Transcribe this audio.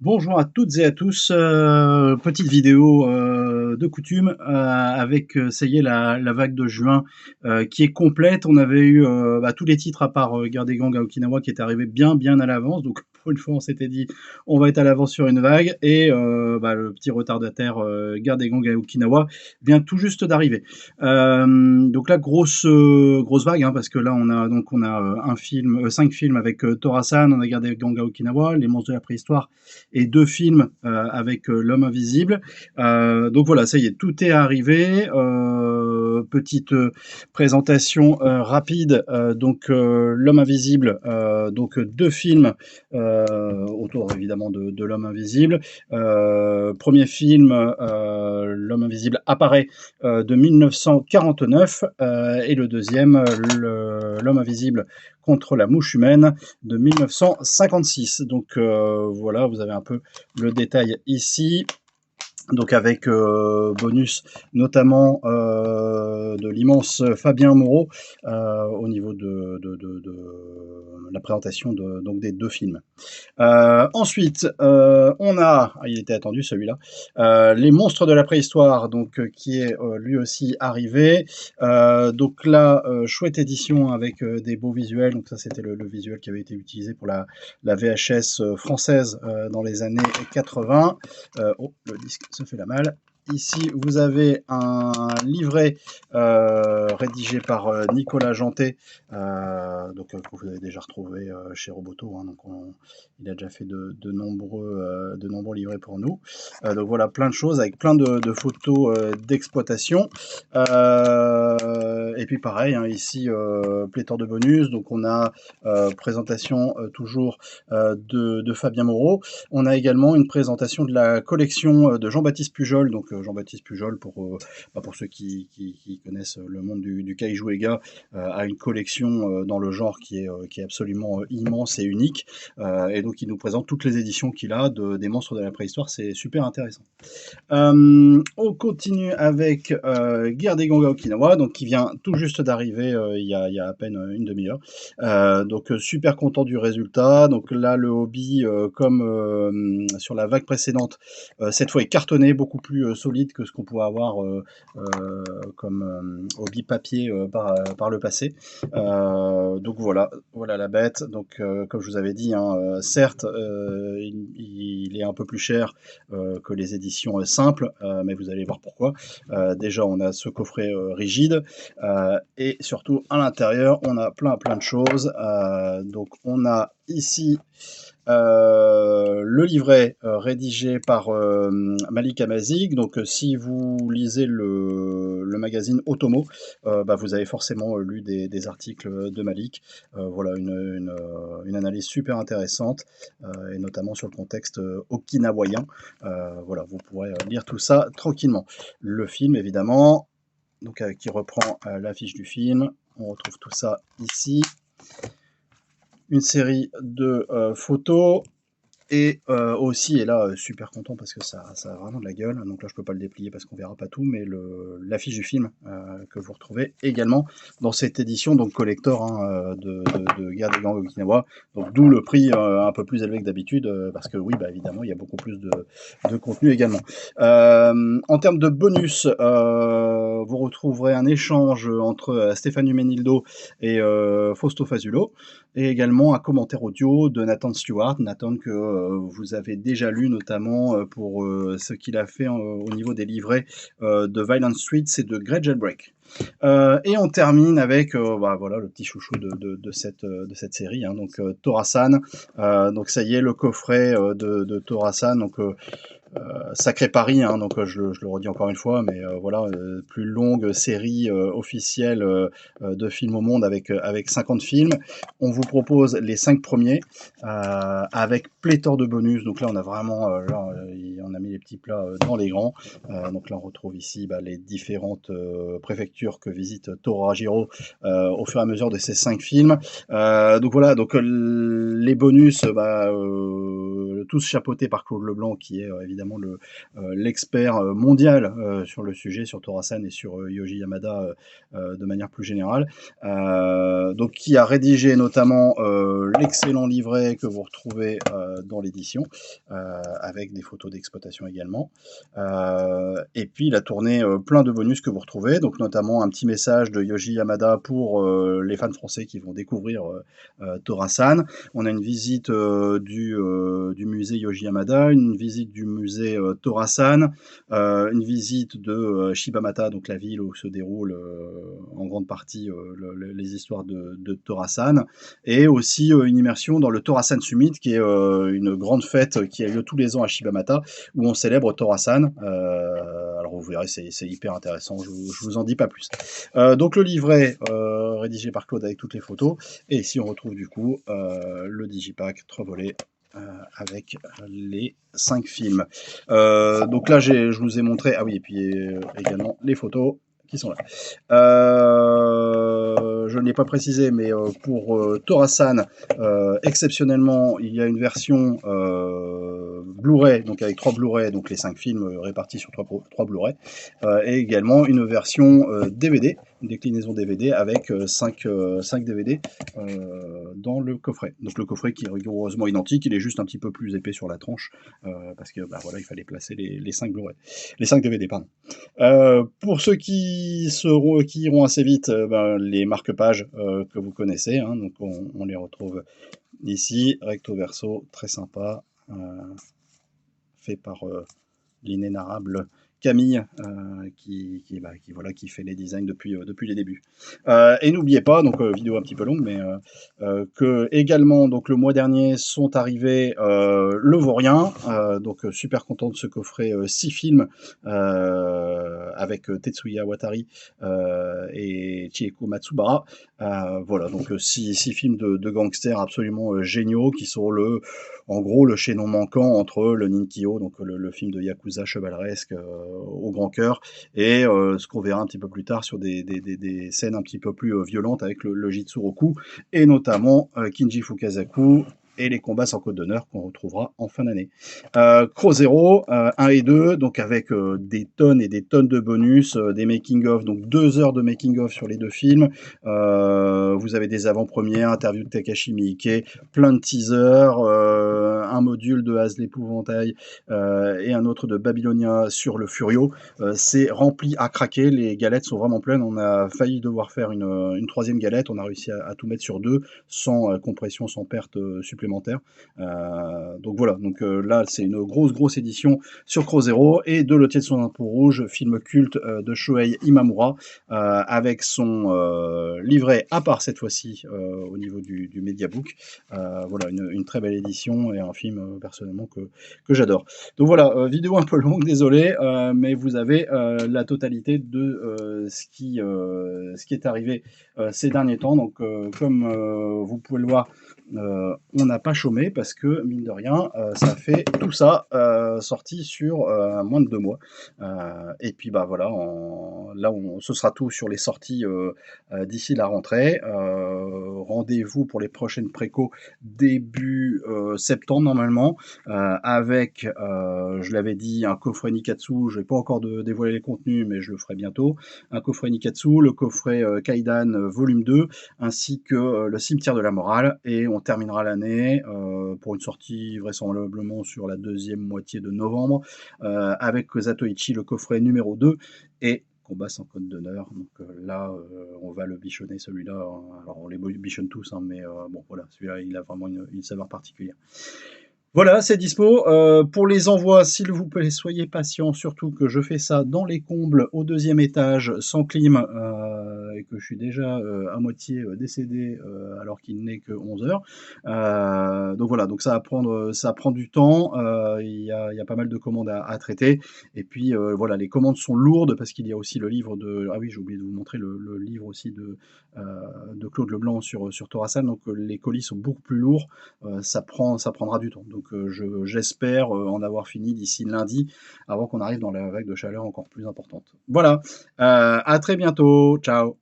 Bonjour à toutes et à tous, petite vidéo de coutume avec ça y est la vague de juin qui est complète. On avait eu tous les titres à part Guerre des gangs à Okinawa qui est arrivé bien à l'avance. Donc pour une fois on s'était dit on va être à l'avance sur une vague et le petit retardataire Guerre des gangs à Okinawa vient tout juste d'arriver. Donc là grosse vague, hein, parce que là on a un film, 5 films avec Tora-san, on a Guerre des gangs à Okinawa, Les monstres de la préhistoire et 2 films avec L'Homme Invisible. Donc voilà, ça y est, tout est arrivé. Petite présentation rapide. L'Homme Invisible, donc 2 films autour évidemment de L'Homme Invisible. Premier film, L'Homme Invisible apparaît de 1949 et le deuxième, L'Homme Invisible contre la mouche humaine de 1956. Donc voilà, vous avez un peu le détail ici. Donc avec bonus notamment de l'immense Fabien Moreau au niveau de la présentation donc des 2 films. Ensuite, on a, il était attendu celui-là, Les monstres de la préhistoire, donc qui est lui aussi arrivé. Donc là, chouette édition avec des beaux visuels. Donc ça, c'était le visuel qui avait été utilisé pour la VHS française dans les années 80. Oh, le disque se fait la malle. Ici, vous avez un livret rédigé par Nicolas Janté, que vous avez déjà retrouvé chez Roboto. Hein, donc il a déjà fait de nombreux livrets pour nous. Donc voilà, plein de choses avec plein de photos d'exploitation. Et puis pareil, hein, ici, pléthore de bonus. Donc on a présentation toujours de Fabien Moreau. On a également une présentation de la collection de Jean-Baptiste Pujol. Donc Jean-Baptiste Pujol, pour ceux qui connaissent le monde du Kaiju Ega, a une collection dans le genre qui est absolument immense et unique. Et donc il nous présente toutes les éditions qu'il a des monstres de la préhistoire. C'est super intéressant. On continue avec Guerre des gangs à Okinawa, donc qui vient tout juste d'arriver il y a à peine une demi-heure. Donc super content du résultat. Donc là, le hobby, comme sur la vague précédente, cette fois est cartonné, beaucoup plus solide que ce qu'on pouvait avoir comme hobby papier par le passé. Donc voilà la bête. Donc comme je vous avais dit, hein, certes, il est un peu plus cher que les éditions simples, mais vous allez voir pourquoi. Déjà, on a ce coffret rigide et surtout à l'intérieur, on a plein de choses. Donc on a ici le livret rédigé par Malik Amazik. Donc si vous lisez le magazine Otomo, vous avez forcément lu des articles de Malik. Voilà une analyse super intéressante et notamment sur le contexte okinawayen. Voilà, vous pourrez lire tout ça tranquillement. Le film évidemment, donc qui reprend l'affiche du film. On retrouve tout ça ici. Une série de photos. Et aussi, et là, super content parce que ça a vraiment de la gueule. Donc là, je peux pas le déplier parce qu'on verra pas tout, mais l'affiche du film que vous retrouvez également dans cette édition, donc collector, hein, de Guerre des gangs Okinawa. Donc d'où le prix un peu plus élevé que d'habitude, parce que oui, évidemment, il y a beaucoup plus de contenu également. En termes de bonus, vous retrouverez un échange entre Stéphane Humenildo et Fausto Fazulo, et également un commentaire audio de Nathan Stewart. Nathan que vous avez déjà lu notamment pour ce qu'il a fait au niveau des livrets de Violent Streets et de Great Jailbreak. Et on termine avec voilà le petit chouchou de cette série, hein, donc Tora-san. Donc ça y est, le coffret de Tora-san. Donc sacré pari, hein, donc je le redis encore une fois, mais voilà, plus longue série officielle de films au monde avec 50 films. On vous propose les 5 premiers avec pléthore de bonus. Donc là, on a vraiment, on a mis les petits plats dans les grands. Donc là, on retrouve ici les différentes préfectures que visite Torajiro au fur et à mesure de ces 5 films. Donc voilà, donc les bonus, tous chapeautés par Claude Leblanc, qui est évidemment l'expert mondial sur le sujet, sur Tora-san et sur Yoji Yamada de manière plus générale. Donc, qui a rédigé notamment l'excellent livret que vous retrouvez dans l'édition, avec des photos d'exploitation également. Et puis, il a tourné plein de bonus que vous retrouvez, donc notamment un petit message de Yoji Yamada pour les fans français qui vont découvrir Tora-san. On a une visite du musée Yoji Yamada, une visite du musée Tora-san, une visite de Shibamata, donc la ville où se déroulent en grande partie les histoires de Tora-san, et aussi une immersion dans le Tora-san Summit, qui est une grande fête qui a lieu tous les ans à Shibamata, où on célèbre Tora-san. Alors vous verrez, c'est hyper intéressant, je vous en dis pas plus. Donc le livret rédigé par Claude avec toutes les photos, et ici on retrouve du coup le digipack 3 volets avec les 5 films. Donc là je vous ai montré, ah oui, et puis également les photos qui sont là. Je ne l'ai pas précisé, mais pour Tora-san, exceptionnellement, il y a une version Blu-ray, donc avec 3 Blu-ray, donc les 5 films répartis sur 3 Blu-ray, et également une version DVD, une déclinaison DVD avec 5 DVD dans le coffret. Donc le coffret qui est rigoureusement identique, il est juste un petit peu plus épais sur la tranche, parce que bah, voilà, il fallait placer les 5 Blu-ray, les 5 DVD, pardon. Pour ceux qui iront assez vite, ben, les marque-pages que vous connaissez, hein, donc on les retrouve ici, recto verso, très sympa, fait par l'inénarrable Camille, qui fait les designs depuis les débuts. Et n'oubliez pas, donc vidéo un petit peu longue, mais que également, donc le mois dernier, sont arrivés Le Vaurien, donc super content de ce coffret 6 films avec Tetsuya Watari et Chieko Matsubara. Voilà, donc 6 films de gangsters absolument géniaux, qui sont en gros le chaînon manquant entre le Ninkyo, donc le film de Yakuza chevaleresque au grand cœur, et ce qu'on verra un petit peu plus tard sur des scènes un petit peu plus violentes avec le Jitsuroku, et notamment Kinji Fukasaku et les combats sans code d'honneur qu'on retrouvera en fin d'année. Crow Zero 1 et 2, donc avec des tonnes et des tonnes de bonus, des making-of, donc 2 heures de making-of sur les 2 films. Vous avez des avant-premières, interviews de Takashi Miike, plein de teasers, un module de Haz l'épouvantail et un autre de Babylonia sur le Furio. C'est rempli à craquer, les galettes sont vraiment pleines. On a failli devoir faire une 3e galette, on a réussi à tout mettre sur 2, sans compression, sans perte supplémentaire. Donc voilà, donc là c'est une grosse édition sur Crow Zero, et de Le Tiers de son impôt rouge, film culte de Shohei Imamura, avec son livret à part cette fois-ci au niveau du Mediabook. Voilà, une très belle édition et un film personnellement que j'adore. Donc voilà, vidéo un peu longue, désolé, mais vous avez la totalité de ce qui est arrivé ces derniers temps. Donc comme vous pouvez le voir, on n'a pas chômé, parce que mine de rien, ça fait tout ça sorti sur moins de 2 mois. Et puis bah voilà, ce sera tout sur les sorties d'ici la rentrée. Rendez-vous pour les prochaines précos début septembre normalement, avec, je l'avais dit, un coffret Nikatsu. Je vais pas encore dévoiler les contenus, mais je le ferai bientôt. Un coffret Nikatsu, le coffret Kaidan volume 2, ainsi que le cimetière de la morale, et on terminera l'année pour une sortie vraisemblablement sur la 2e moitié de novembre, avec Zatoichi, le coffret numéro 2, et Combat sans code d'honneur. Donc là, on va le bichonner, celui-là. Alors on les bichonne tous, hein, mais bon voilà, celui-là il a vraiment une saveur particulière. Voilà, c'est dispo. Pour les envois, s'il vous plaît, soyez patients, surtout que je fais ça dans les combles, au 2e étage, sans clim, et que je suis déjà à moitié décédé alors qu'il n'est que 11 heures. Donc voilà, donc ça prend du temps. Il y a pas mal de commandes à traiter. Et puis voilà, les commandes sont lourdes, parce qu'il y a aussi le livre de... Ah oui, j'ai oublié de vous montrer le livre aussi de Claude Leblanc sur Tora-san. Donc les colis sont beaucoup plus lourds. Ça prendra du temps. Donc j'espère en avoir fini d'ici lundi, avant qu'on arrive dans la vague de chaleur encore plus importante. Voilà, à très bientôt, ciao.